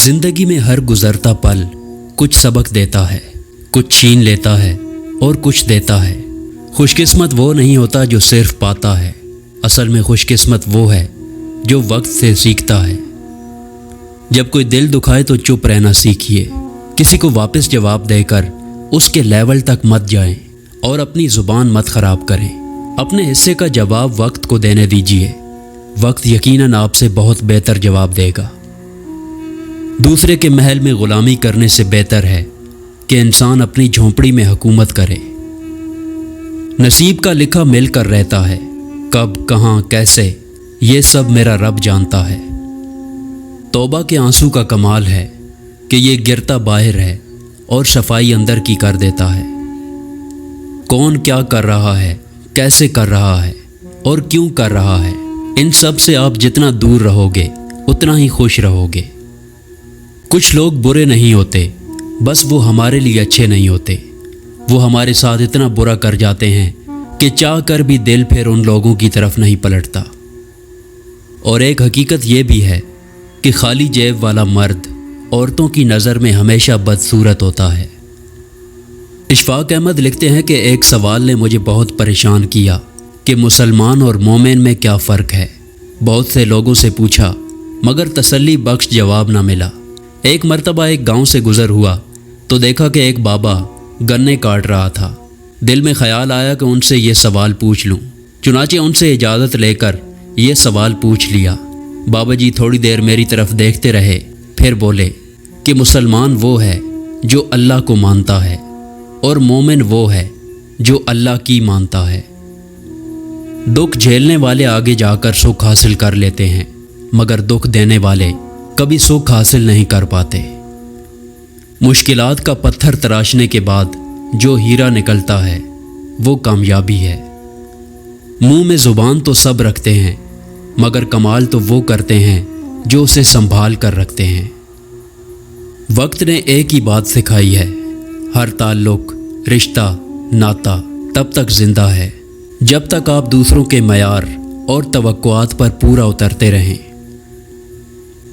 जिंदगी में हर गुजरता पल कुछ सबक देता है, कुछ छीन लेता है और कुछ देता है। खुशकिस्मत वो नहीं होता जो सिर्फ पाता है, असल में खुशकिस्मत वो है जो वक्त से सीखता है। जब कोई दिल दुखाए तो चुप रहना सीखिए, किसी को वापस जवाब देकर उसके लेवल तक मत जाएं और अपनी ज़ुबान मत ख़राब करें। अपने हिस्से का जवाब वक्त को देने दीजिए, वक्त यकीनन आपसे बहुत बेहतर जवाब देगा। दूसरे के महल में ग़ुलामी करने से बेहतर है कि इंसान अपनी झोंपड़ी में हुकूमत करे। नसीब का लिखा मिल कर रहता है, कब कहाँ कैसे ये सब मेरा रब जानता है। तौबा के आंसू का कमाल है कि ये गिरता बाहर है और सफाई अंदर की कर देता है। कौन क्या कर रहा है, कैसे कर रहा है और क्यों कर रहा है, इन सब से आप जितना दूर रहोगे उतना ही खुश रहोगे। कुछ लोग बुरे नहीं होते, बस वो हमारे लिए अच्छे नहीं होते। वो हमारे साथ इतना बुरा कर जाते हैं कि चाह कर भी दिल फिर उन लोगों की तरफ नहीं पलटता। और एक हकीकत ये भी है कि खाली जेब वाला मर्द औरतों की नज़र में हमेशा बदसूरत होता है। इशफाक अहमद लिखते हैं कि एक सवाल ने मुझे बहुत परेशान किया कि मुसलमान और मोमिन में क्या फ़र्क है। बहुत से लोगों से पूछा मगर तसल्ली बख्श जवाब ना मिला। एक मर्तबा एक गांव से गुज़र हुआ तो देखा कि एक बाबा गन्ने काट रहा था। दिल में ख्याल आया कि उनसे ये सवाल पूछ लूं। चुनाचे उनसे इजाज़त लेकर ये सवाल पूछ लिया। बाबा जी थोड़ी देर मेरी तरफ देखते रहे, फिर बोले कि मुसलमान वो है जो अल्लाह को मानता है और मोमिन वो है जो अल्लाह की मानता है। दुख झेलने वाले आगे जाकर सुख हासिल कर लेते हैं, मगर दुख देने वाले कभी सुख हासिल नहीं कर पाते। मुश्किलात का पत्थर तराशने के बाद जो हीरा निकलता है वो कामयाबी है। मुंह में ज़ुबान तो सब रखते हैं, मगर कमाल तो वो करते हैं जो उसे संभाल कर रखते हैं। वक्त ने एक ही बात सिखाई है, हर ताल्लुक, रिश्ता, नाता तब तक जिंदा है जब तक आप दूसरों के मयार और तवक्कुआत पर पूरा उतरते रहें।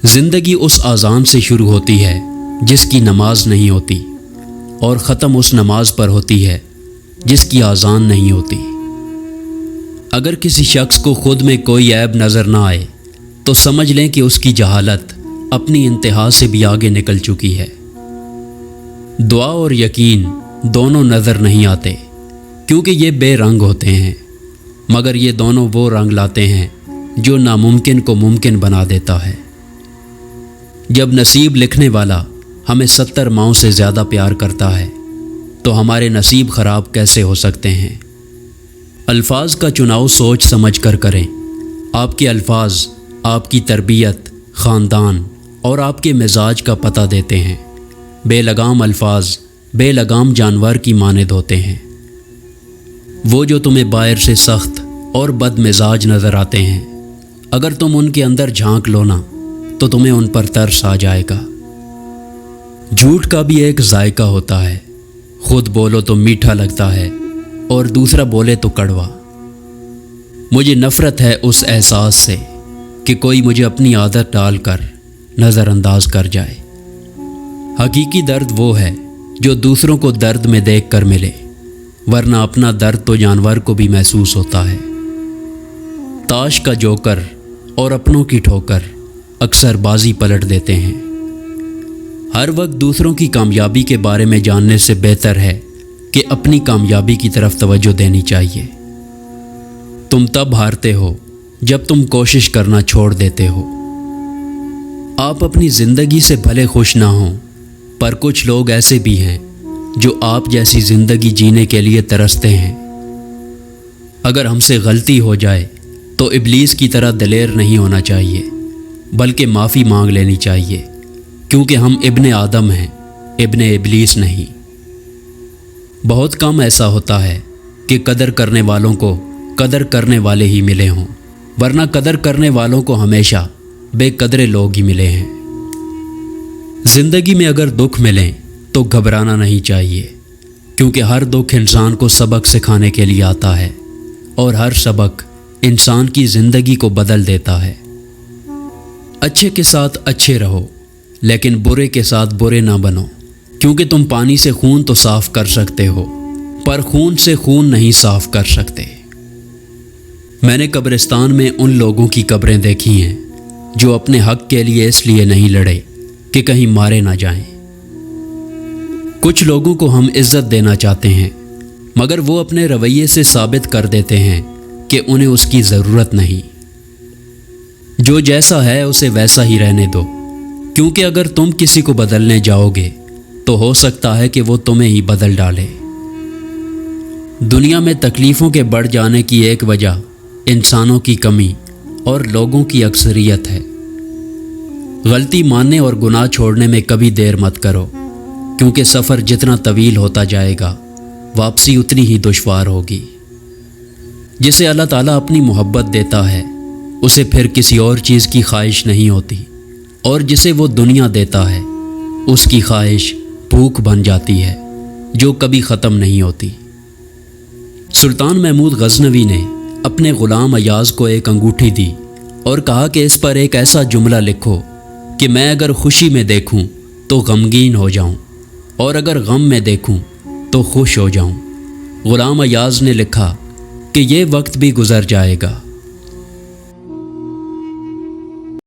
ज़िंदगी उस आज़ान से शुरू होती है जिसकी नमाज नहीं होती, और ख़त्म उस नमाज पर होती है जिसकी आज़ान नहीं होती। अगर किसी शख्स को ख़ुद में कोई ऐब नज़र ना आए तो समझ लें कि उसकी जहालत अपनी इंतहा से भी आगे निकल चुकी है। दुआ और यकीन दोनों नज़र नहीं आते क्योंकि ये बेरंग होते हैं, मगर ये दोनों वो रंग लाते हैं जो नामुमकिन को मुमकिन बना देता है। जब नसीब लिखने वाला हमें 70 माओं से ज़्यादा प्यार करता है तो हमारे नसीब ख़राब कैसे हो सकते हैं। अल्फाज का चुनाव सोच समझ कर करें। आपके अल्फाज आपकी तरबियत, ख़ानदान और आपके मिजाज का पता देते हैं। बेलगाम अल्फाज बेलगाम जानवर की मानद होते हैं। वो जो तुम्हें बाहर से सख्त और बदमिजाज नज़र आते हैं, अगर तुम उनके अंदर झांक लो ना तो तुम्हें उन पर तरस आ जाएगा। झूठ का भी एक जायका होता है, खुद बोलो तो मीठा लगता है और दूसरा बोले तो कड़वा। मुझे नफ़रत है उस एहसास से कि कोई मुझे अपनी आदत डालकर नज़रअंदाज कर जाए। हकीकी दर्द वो है जो दूसरों को दर्द में देख कर मिले, वरना अपना दर्द तो जानवर को भी महसूस होता है। ताश का जोकर और अपनों की ठोकर अक्सर बाजी पलट देते हैं। हर वक्त दूसरों की कामयाबी के बारे में जानने से बेहतर है कि अपनी कामयाबी की तरफ तवज्जो देनी चाहिए। तुम तब हारते हो जब तुम कोशिश करना छोड़ देते हो। आप अपनी ज़िंदगी से भले खुश ना हों, पर कुछ लोग ऐसे भी हैं जो आप जैसी ज़िंदगी जीने के लिए तरसते हैं। अगर हमसे गलती हो जाए तो इब्लीस की तरह दिलेर नहीं होना चाहिए, बल्कि माफ़ी मांग लेनी चाहिए, क्योंकि हम इब्ने आदम हैं, इब्ने इब्लीस नहीं। बहुत कम ऐसा होता है कि कदर करने वालों को कदर करने वाले ही मिले हों, वरना कदर करने वालों को हमेशा बेकदरे लोग ही मिले हैं। ज़िंदगी में अगर दुख मिलें तो घबराना नहीं चाहिए, क्योंकि हर दुख इंसान को सबक सिखाने के लिए आता है और हर सबक इंसान की ज़िंदगी को बदल देता है। अच्छे के साथ अच्छे रहो, لیکن برے کے ساتھ برے نہ بنو، کیونکہ تم پانی سے خون تو صاف کر سکتے ہو، پر خون سے خون نہیں صاف کر سکتے۔ میں نے قبرستان میں ان لوگوں کی قبریں دیکھی ہیں جو اپنے حق کے لیے اس لیے نہیں لڑے کہ کہیں مارے نہ جائیں۔ کچھ لوگوں کو ہم عزت دینا چاہتے ہیں، مگر وہ اپنے رویے سے ثابت کر دیتے ہیں کہ انہیں اس کی ضرورت نہیں۔ جو جیسا ہے اسے ویسا ہی رہنے دو، کیونکہ اگر تم کسی کو بدلنے جاؤ گے تو ہو سکتا ہے کہ وہ تمہیں ہی بدل ڈالے۔ دنیا میں تکلیفوں کے بڑھ جانے کی ایک وجہ انسانوں کی کمی اور لوگوں کی اکثریت ہے۔ غلطی ماننے اور گناہ چھوڑنے میں کبھی دیر مت کرو، کیونکہ سفر جتنا طویل ہوتا جائے گا واپسی اتنی ہی دشوار ہوگی۔ جسے اللہ تعالیٰ اپنی محبت دیتا ہے اسے پھر کسی اور چیز کی خواہش نہیں ہوتی، اور جسے وہ دنیا دیتا ہے اس کی خواہش بھوک بن جاتی ہے جو کبھی ختم نہیں ہوتی۔ سلطان محمود غزنوی نے اپنے غلام ایاز کو ایک انگوٹھی دی اور کہا کہ اس پر ایک ایسا جملہ لکھو کہ میں اگر خوشی میں دیکھوں تو غمگین ہو جاؤں، اور اگر غم میں دیکھوں تو خوش ہو جاؤں۔ غلام ایاز نے لکھا کہ یہ وقت بھی گزر جائے گا،